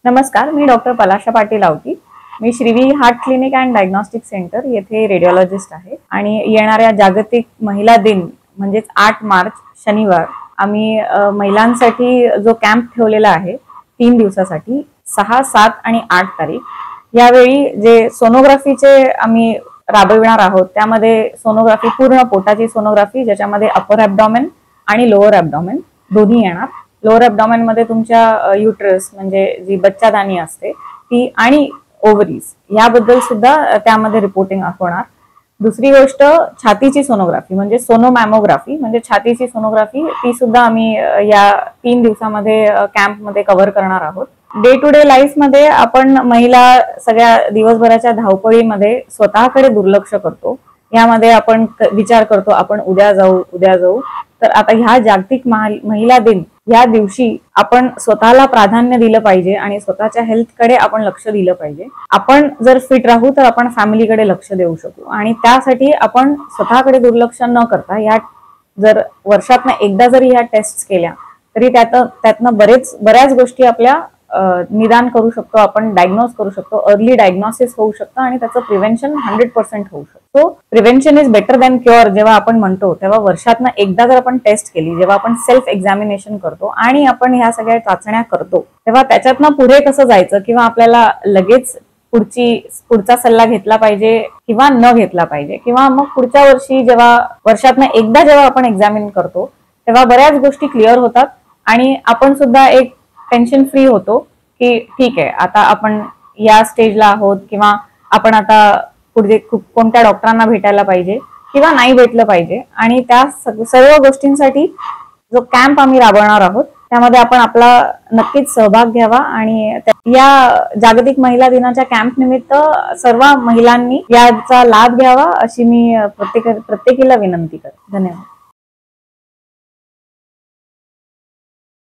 नमस्कार, मी डॉक्टर पलाशा पाटील आवटी। मी Shrivi heart clinic and diagnostic centre येथे रेडिओलॉजिस्ट आहे आणि येणाऱ्या जागतिक महिला दिन म्हणजेच 8 मार्च शनिवार आम्ही महिलांसाठी जो कॅम्प ठेवलेला आहे 3 दिवसासाठी 6, 7 आणि 8 तारीख यावेळी जे सोनोग्राफीचे आम्ही राबविणार आहोत त्यामध्ये सोनोग्राफी पूर्ण पोटाची सोनोग्राफी ज्याच्यामध्ये अपर ॲब्डॉमेन आणि लोअर ॲब्डॉमेन दोन्ही येणार। लोअर ॲब्डॉमेन मध्ये तुमच्या युट्रस म्हणजे जी बच्चादानी असते ती आणि ओव्हरीज याबद्दल सुद्धा त्यामध्ये रिपोर्टिंग होणार। दुसरी गोष्ट छातीची सोनोग्राफी म्हणजे सोनोमॅमोग्राफी म्हणजे छातीची सोनोग्राफी ती सुद्धा आम्ही या 3 दिवसामध्ये कॅम्प मध्ये कव्हर करणार आहोत। डे टू डे लाईफ मध्ये आपण महिला सगळ्या दिवसभराच्या धावपळीमध्ये स्वतःकडे दुर्लक्ष करतो। यामध्ये आपण विचार करतो आपण उद्या जाऊ। तर आता ह्या जागतिक महिला दिन या दिवशी आपण स्वतःला प्राधान्य दिलं पाहिजे आणि स्वतःच्या हेल्थकडे आपण लक्ष दिलं पाहिजे। आपण जर फिट राहू तर आपण फॅमिलीकडे लक्ष देऊ शकू आणि त्यासाठी आपण स्वतःकडे दुर्लक्ष न करता या जर वर्षातनं एकदा जरी ह्या टेस्ट केल्या तरी त्यातनं बऱ्याच गोष्टी आपल्या निदान करू शकतो, आपण डायग्नोज करू शकतो, अर्ली डायग्नोसिस होऊ शकतं आणि त्याचं प्रिव्हेन्शन 100% होऊ शकतो। Prevention is better than cure जेव्हा आपण म्हणतो तेव्हा वर्षातनं एकदा जर आपण टेस्ट केली, जेव्हा आपण सेल्फ एक्झामिनेशन करतो आणि आपण ह्या सगळ्या चाचण्या करतो तेव्हा त्याच्यातनं पुढे कसं जायचं किंवा आपल्याला लगेच पुढचा सल्ला घेतला पाहिजे किंवा न घेतला पाहिजे किंवा मग पुढच्या वर्षी जेव्हा वर्षातनं एकदा जेव्हा आपण एक्झामिन करतो तेव्हा बऱ्याच गोष्टी क्लिअर होतात आणि आपण सुद्धा एक टेन्शन फ्री होतो की ठीक आहे आता आपण या स्टेजला आहोत किंवा आपण आता पुढे कोणत्या डॉक्टरांना भेटायला पाहिजे किंवा नाही भेटलं पाहिजे। आणि त्या सर्व गोष्टींसाठी जो कॅम्प आम्ही राबवणार आहोत त्यामध्ये आपण आपला नक्कीच सहभाग घ्यावा आणि या जागतिक महिला दिनाच्या कॅम्प निमित्त सर्व महिलांनी याचा लाभ घ्यावा अशी मी प्रत्येकीला विनंती करते। धन्यवाद।